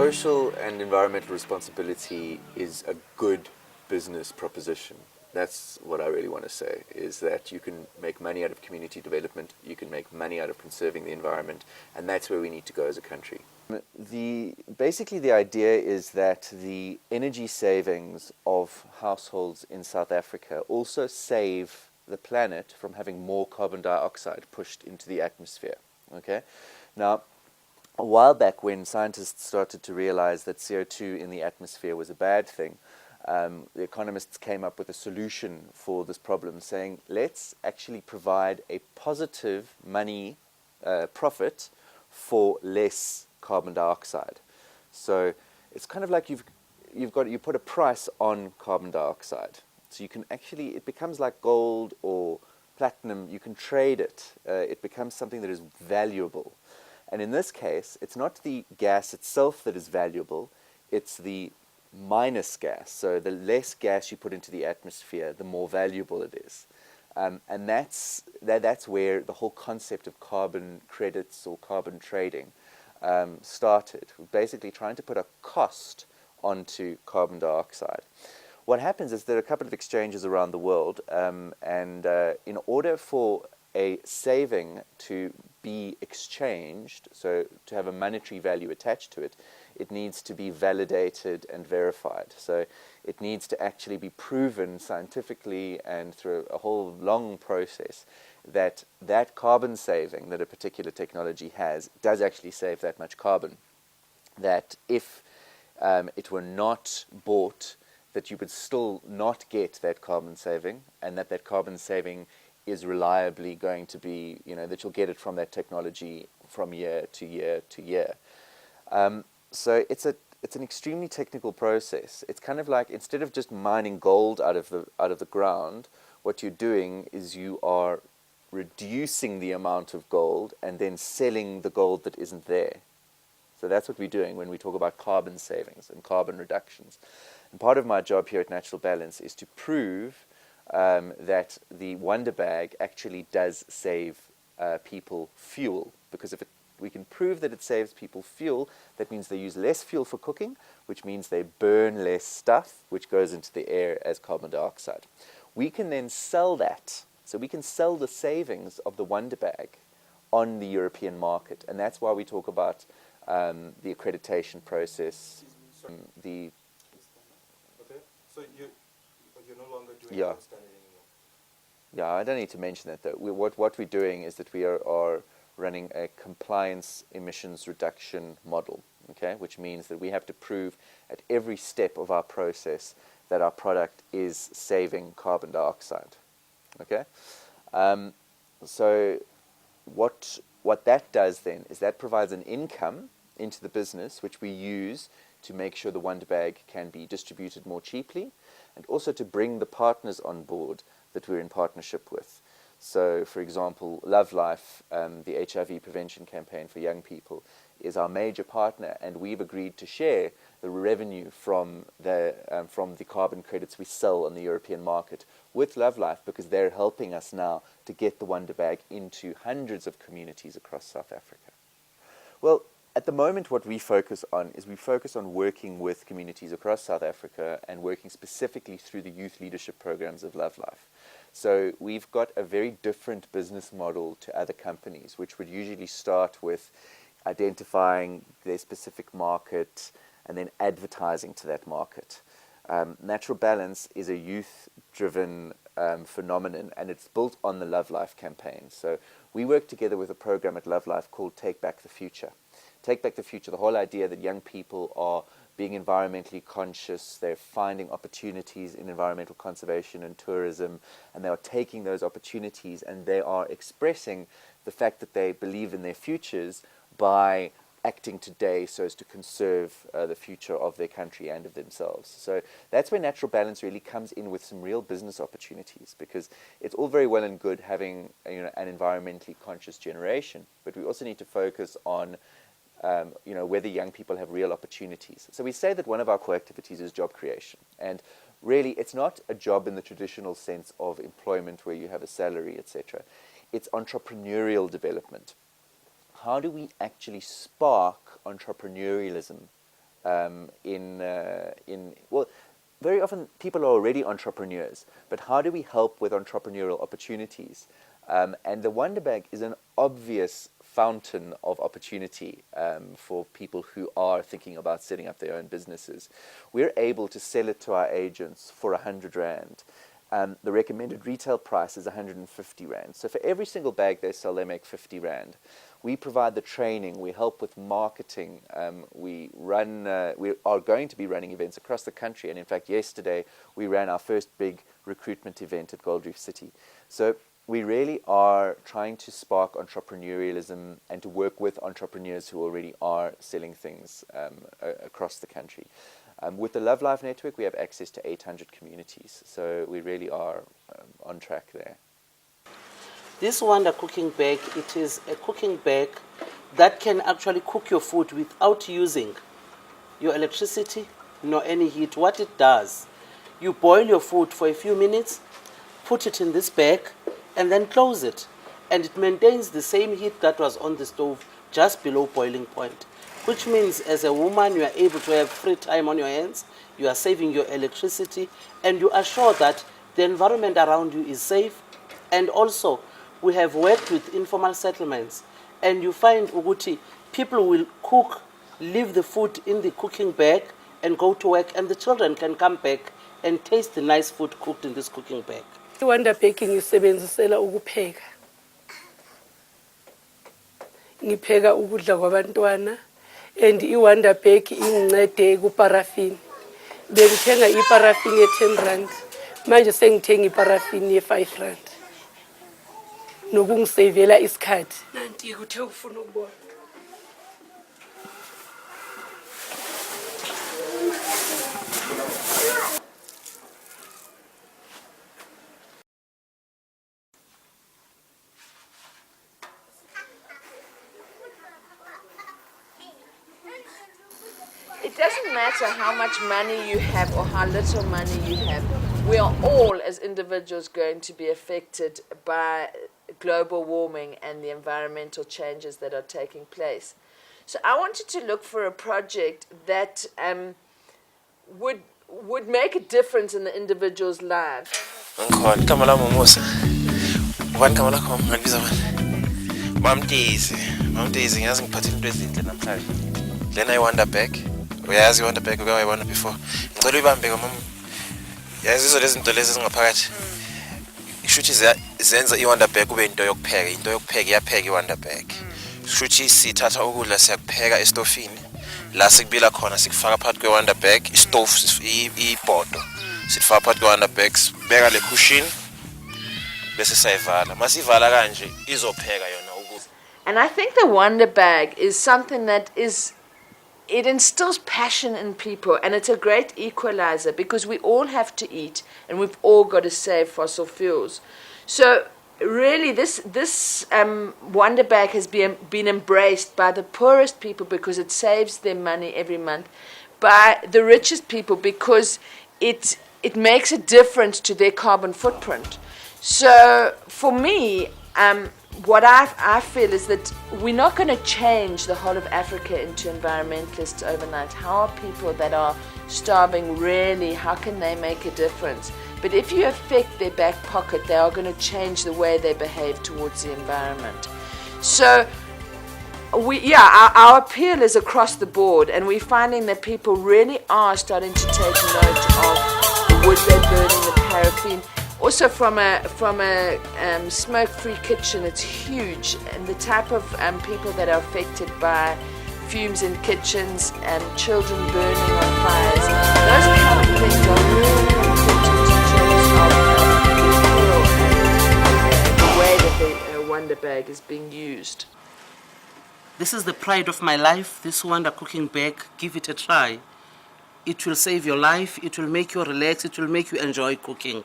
social and environmental responsibility is a good business proposition. That's what I really want to say, is that you can make money out of community development, you can make money out of conserving the environment, and that's where we need to go as a country. Basically the idea is that the energy savings of households in South Africa also save the planet from having more carbon dioxide pushed into the atmosphere. Okay? Now, a while back, when scientists started to realize that CO2 in the atmosphere was a bad thing, the economists came up with a solution for this problem, saying, let's actually provide a positive money profit for less carbon dioxide. So it's kind of like you put a price on carbon dioxide. So you can actually, it becomes like gold or platinum, you can trade it. It becomes something that is valuable. And in this case, it's not the gas itself that is valuable, it's the minus gas. So the less gas you put into the atmosphere, the more valuable it is. And that's where the whole concept of carbon credits or carbon trading started. Basically trying to put a cost onto carbon dioxide. What happens is there are a couple of exchanges around the world, and in order for a saving to be exchanged, so to have a monetary value attached to it, it needs to be validated and verified. So it needs to actually be proven scientifically and through a whole long process that that carbon saving that a particular technology has does actually save that much carbon. That if it were not bought, that you would still not get that carbon saving, and that carbon saving is reliably going to be, that you'll get it from that technology from year to year to year. So it's an extremely technical process. It's kind of like, instead of just mining gold out of the ground, what you're doing is you are reducing the amount of gold and then selling the gold that isn't there. So that's what we're doing when we talk about carbon savings and carbon reductions. And part of my job here at Natural Balance is to prove that the Wonder Bag actually does save people fuel. Because if we can prove that it saves people fuel, that means they use less fuel for cooking, which means they burn less stuff, which goes into the air as carbon dioxide. We can then sell that. So we can sell the savings of the Wonder Bag on the European market. And that's why we talk about the accreditation process. Okay, so you're no longer doing Yeah. that standard anymore. Yeah, I don't need to mention that though. What we're doing is that we are running a compliance emissions reduction model, okay, which means that we have to prove at every step of our process that our product is saving carbon dioxide. Okay, so what that does then is that provides an income into the business, which we use to make sure the Wonder Bag can be distributed more cheaply, and also to bring the partners on board that we're in partnership with. So, for example, Love Life, the HIV prevention campaign for young people, is our major partner, and we've agreed to share the revenue from the carbon credits we sell on the European market with Love Life, because they're helping us now to get the Wonder Bag into hundreds of communities across South Africa. Well, at the moment, what we focus on is working with communities across South Africa and working specifically through the youth leadership programs of Love Life. So we've got a very different business model to other companies, which would usually start with identifying their specific market and then advertising to that market. Natural Balance is a youth-driven phenomenon, and it's built on the Love Life campaign. So we work together with a program at Love Life called Take Back the Future. Take Back the Future, the whole idea that young people are being environmentally conscious, they're finding opportunities in environmental conservation and tourism, and they are taking those opportunities and they are expressing the fact that they believe in their futures by acting today so as to conserve the future of their country and of themselves. So that's where Natural Balance really comes in with some real business opportunities, because it's all very well and good having an environmentally conscious generation, but we also need to focus on whether young people have real opportunities. So we say that one of our core activities is job creation. And really, it's not a job in the traditional sense of employment where you have a salary, etc. It's entrepreneurial development. How do we actually spark entrepreneurialism well, very often people are already entrepreneurs, but how do we help with entrepreneurial opportunities? And the Wonder Bag is an obvious fountain of opportunity for people who are thinking about setting up their own businesses. We're able to sell it to our agents for 100 Rand. The recommended retail price is 150 Rand. So for every single bag they sell, they make 50 Rand. We provide the training, we help with marketing, we are going to be running events across the country, and in fact yesterday we ran our first big recruitment event at Gold Reef City. So we really are trying to spark entrepreneurialism and to work with entrepreneurs who already are selling things across the country. With the Love Life Network, we have access to 800 communities, so we really are on track there. This Wonder cooking bag, it is a cooking bag that can actually cook your food without using your electricity nor any heat. What it does, you boil your food for a few minutes, put it in this bag, and then close it. And it maintains the same heat that was on the stove just below boiling point. Which means as a woman, you are able to have free time on your hands, you are saving your electricity, and you are sure that the environment around you is safe. And also, we have worked with informal settlements, and you find Uguti, people will cook, leave the food in the cooking bag, and go to work, and the children can come back and taste the nice food cooked in this cooking bag. Wonder baking isebenzisela ukupheka. Ngipheka ukudla kwabantwana, and iwonder bake ingincede kuparaffin. Bengithenga iparaffin ye-10 Rand. Manje sengithenga iparaffin ye-5 Rand. Nokungisavela isikhathi. Nanti kuthe ufuna ukubona. It doesn't matter how much money you have or how little money you have. We are all, as individuals, going to be affected by global warming and the environmental changes that are taking place. So I wanted to look for a project that would make a difference in the individual's life. Then I wander back. Uyazi iwanda bag uke wayibona before. Ngicela uyibambe kwa mama. Yazi izo lezi zinto lezi zingaphakathi. Ishuthi zenza iwanda bag kube into yokupheka, into yokupheka iyapheka iwanda bag. Ishuthi sithatha ukudla siyakupheka estofini. La sikubila khona sikufaka phakathi kwewanda bag, istove ibhodo. Sifaka phakathi kwewanda bag, sibeka le cushion bese sayivala. Masivala kanje izopheka yona ukudla. And I think the Wonder Bag is something that it instills passion in people, and it's a great equalizer because we all have to eat and we've all got to save fossil fuels. So really this Wonder Bag has been embraced by the poorest people because it saves them money every month, by the richest people because it makes a difference to their carbon footprint. So for me, what I feel is that we're not going to change the whole of Africa into environmentalists overnight. How are people that are starving really, how can they make a difference? But if you affect their back pocket, they are going to change the way they behave towards the environment. So our appeal is across the board, and we're finding that people really are starting to take note of the wood they're burning, the paraffin. Also from a smoke-free kitchen, it's huge, and the type of people that are affected by fumes in kitchens and children burning on fires, those kind of things are really important in terms of the way that the Wonder Bag is being used. This is the pride of my life, this Wonder cooking bag. Give it a try. It will save your life, it will make you relax, it will make you enjoy cooking.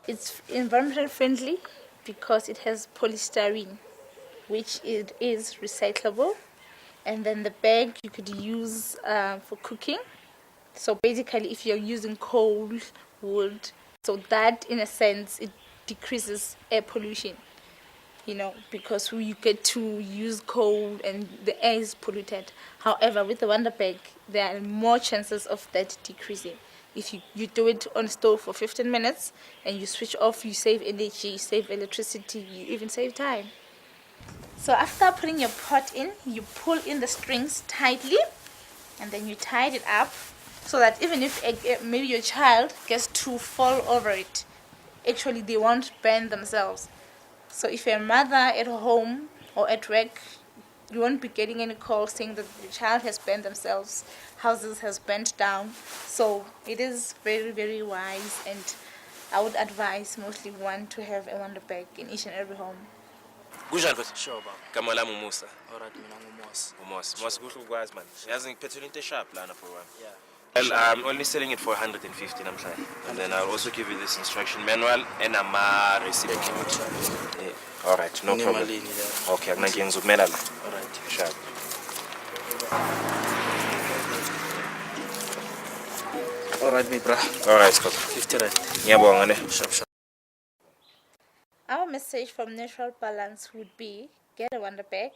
It's environmental friendly because it has polystyrene, which it is recyclable, and then the bag you could use for cooking. So basically, if you're using coal, wood, so that in a sense it decreases air pollution. you know, because you get to use coal and the air is polluted. However, with the Wonder Bag, there are more chances of that decreasing. If you do it on stove for 15 minutes and you switch off, you save energy, you save electricity, you even save time. So after putting your pot in, you pull in the strings tightly and then you tie it up so that even if maybe your child gets to fall over it, actually they won't burn themselves. So if you're a mother at home or at work, you won't be getting any calls saying that the child has burned themselves, houses has burnt down. So it is very, very wise, and I would advise mostly one to have a Wonder Bag in each and every home. Kunjani futhi? Sure baba. Gama lami uMusa. Alright mina nguMos. uMos. Mos kuhle ukwazi man. Yazi ngiphethe into sharp lana for one. Yeah. Well, I'm only selling it for 150 namhlanje. And then I'll also give you this instruction manual and a receipt. Yeah. All right, no problem. Inemalini la. Okay, akunankinga ngizokumela la. Alright. Sharp. Alright me bra. All right, Scott. 50 rand. Ngiyabonga ne. Sharp sharp. Our message from Natural Balance would be get a Wonder Bag.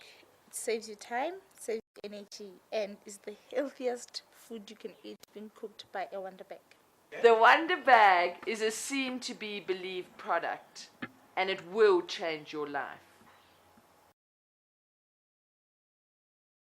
It saves you time, saves you energy, and is the healthiest food you can eat being cooked by a Wonder Bag. The Wonder Bag is a seen to be believed product, and it will change your life.